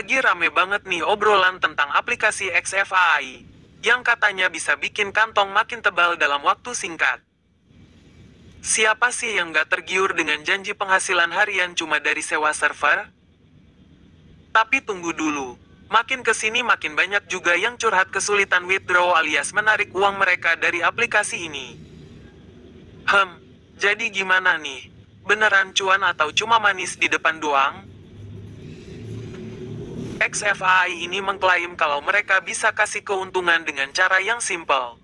Lagi rame banget nih obrolan tentang aplikasi XFAI, yang katanya bisa bikin kantong makin tebal dalam waktu singkat. Siapa sih yang gak tergiur dengan janji penghasilan harian cuma dari sewa server? Tapi tunggu dulu, makin kesini makin banyak juga yang curhat kesulitan withdraw alias menarik uang mereka dari aplikasi ini. Jadi gimana nih? Beneran cuan atau cuma manis di depan doang? XFAI ini mengklaim kalau mereka bisa kasih keuntungan dengan cara yang simpel.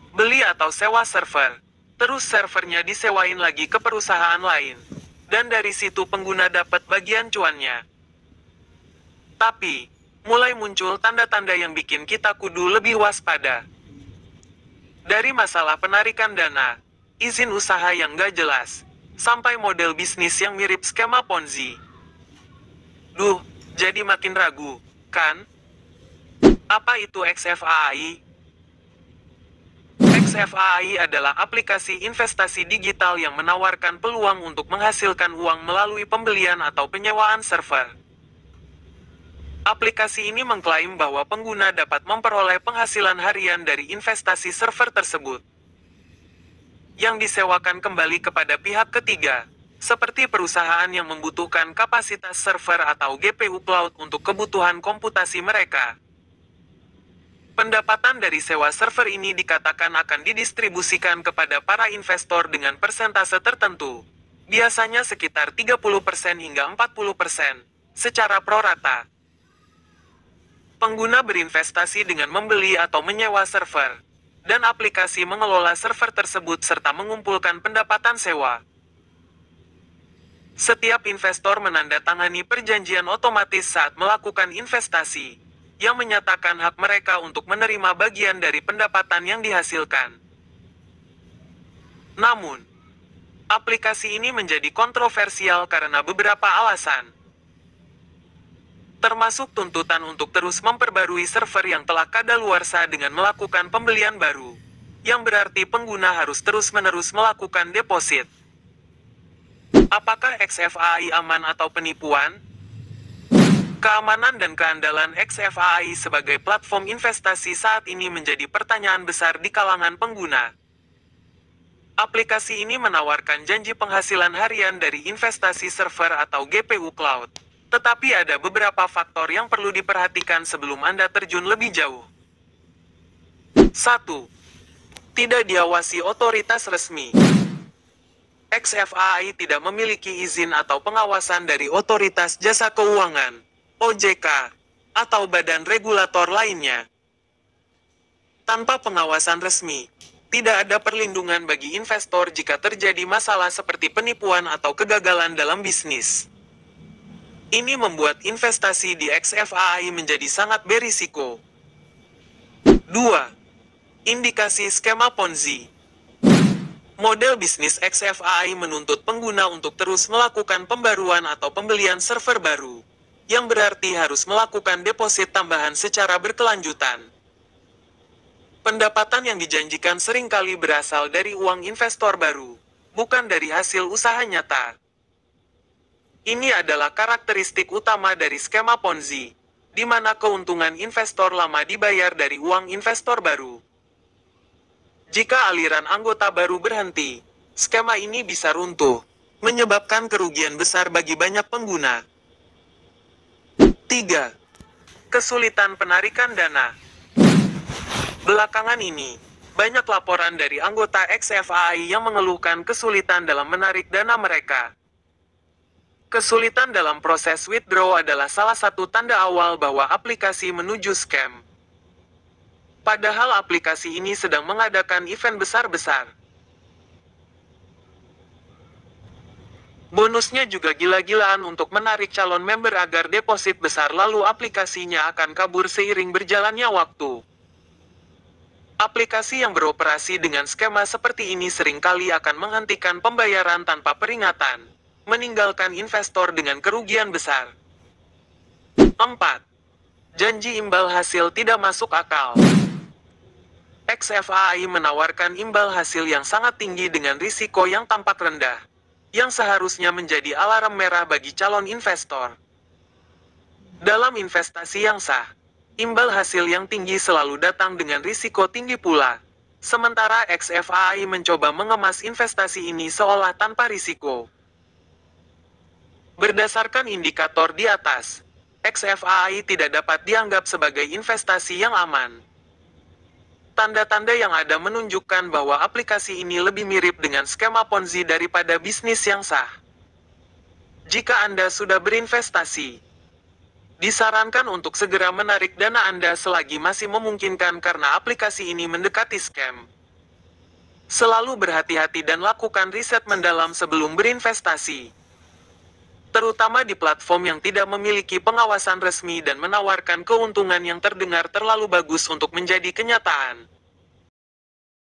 Beli atau sewa server, terus servernya disewain lagi ke perusahaan lain. Dan dari situ pengguna dapat bagian cuannya. Tapi, mulai muncul tanda-tanda yang bikin kita kudu lebih waspada. Dari masalah penarikan dana, izin usaha yang gak jelas, sampai model bisnis yang mirip skema Ponzi. Duh, jadi makin ragu, kan? Apa itu XFAI? XFAI adalah aplikasi investasi digital yang menawarkan peluang untuk menghasilkan uang melalui pembelian atau penyewaan server. Aplikasi ini mengklaim bahwa pengguna dapat memperoleh penghasilan harian dari investasi server tersebut, yang disewakan kembali kepada pihak ketiga, seperti perusahaan yang membutuhkan kapasitas server atau GPU cloud untuk kebutuhan komputasi mereka. Pendapatan dari sewa server ini dikatakan akan didistribusikan kepada para investor dengan persentase tertentu, biasanya sekitar 30% hingga 40%, secara prorata. Pengguna berinvestasi dengan membeli atau menyewa server, dan aplikasi mengelola server tersebut serta mengumpulkan pendapatan sewa. Setiap investor menandatangani perjanjian otomatis saat melakukan investasi, yang menyatakan hak mereka untuk menerima bagian dari pendapatan yang dihasilkan. Namun, aplikasi ini menjadi kontroversial karena beberapa alasan, termasuk tuntutan untuk terus memperbarui server yang telah kadaluarsa dengan melakukan pembelian baru, yang berarti pengguna harus terus-menerus melakukan deposit. Apakah XFAI aman atau penipuan? Keamanan dan keandalan XFAI sebagai platform investasi saat ini menjadi pertanyaan besar di kalangan pengguna. Aplikasi ini menawarkan janji penghasilan harian dari investasi server atau GPU cloud. Tetapi ada beberapa faktor yang perlu diperhatikan sebelum Anda terjun lebih jauh. 1. Tidak diawasi otoritas resmi. XFAI tidak memiliki izin atau pengawasan dari Otoritas Jasa Keuangan, OJK, atau badan regulator lainnya. Tanpa pengawasan resmi, tidak ada perlindungan bagi investor jika terjadi masalah seperti penipuan atau kegagalan dalam bisnis. Ini membuat investasi di XFAI menjadi sangat berisiko. 2. Indikasi skema Ponzi. Model bisnis XFAI menuntut pengguna untuk terus melakukan pembaruan atau pembelian server baru, yang berarti harus melakukan deposit tambahan secara berkelanjutan. Pendapatan yang dijanjikan seringkali berasal dari uang investor baru, bukan dari hasil usaha nyata. Ini adalah karakteristik utama dari skema Ponzi, di mana keuntungan investor lama dibayar dari uang investor baru. Jika aliran anggota baru berhenti, skema ini bisa runtuh, menyebabkan kerugian besar bagi banyak pengguna. 3. Kesulitan penarikan dana. Belakangan ini, banyak laporan dari anggota XFAI yang mengeluhkan kesulitan dalam menarik dana mereka. Kesulitan dalam proses withdraw adalah salah satu tanda awal bahwa aplikasi menuju scam. Padahal aplikasi ini sedang mengadakan event besar-besar. Bonusnya juga gila-gilaan untuk menarik calon member agar deposit besar lalu aplikasinya akan kabur seiring berjalannya waktu. Aplikasi yang beroperasi dengan skema seperti ini seringkali akan menghentikan pembayaran tanpa peringatan, meninggalkan investor dengan kerugian besar. 4. Janji imbal hasil tidak masuk akal. XFAI menawarkan imbal hasil yang sangat tinggi dengan risiko yang tampak rendah, yang seharusnya menjadi alarm merah bagi calon investor. Dalam investasi yang sah, imbal hasil yang tinggi selalu datang dengan risiko tinggi pula. Sementara XFAI mencoba mengemas investasi ini seolah tanpa risiko. Berdasarkan indikator di atas, XFAI tidak dapat dianggap sebagai investasi yang aman. Tanda-tanda yang ada menunjukkan bahwa aplikasi ini lebih mirip dengan skema Ponzi daripada bisnis yang sah. Jika Anda sudah berinvestasi, disarankan untuk segera menarik dana Anda selagi masih memungkinkan karena aplikasi ini mendekati scam. Selalu berhati-hati dan lakukan riset mendalam sebelum berinvestasi. Terutama di platform yang tidak memiliki pengawasan resmi dan menawarkan keuntungan yang terdengar terlalu bagus untuk menjadi kenyataan.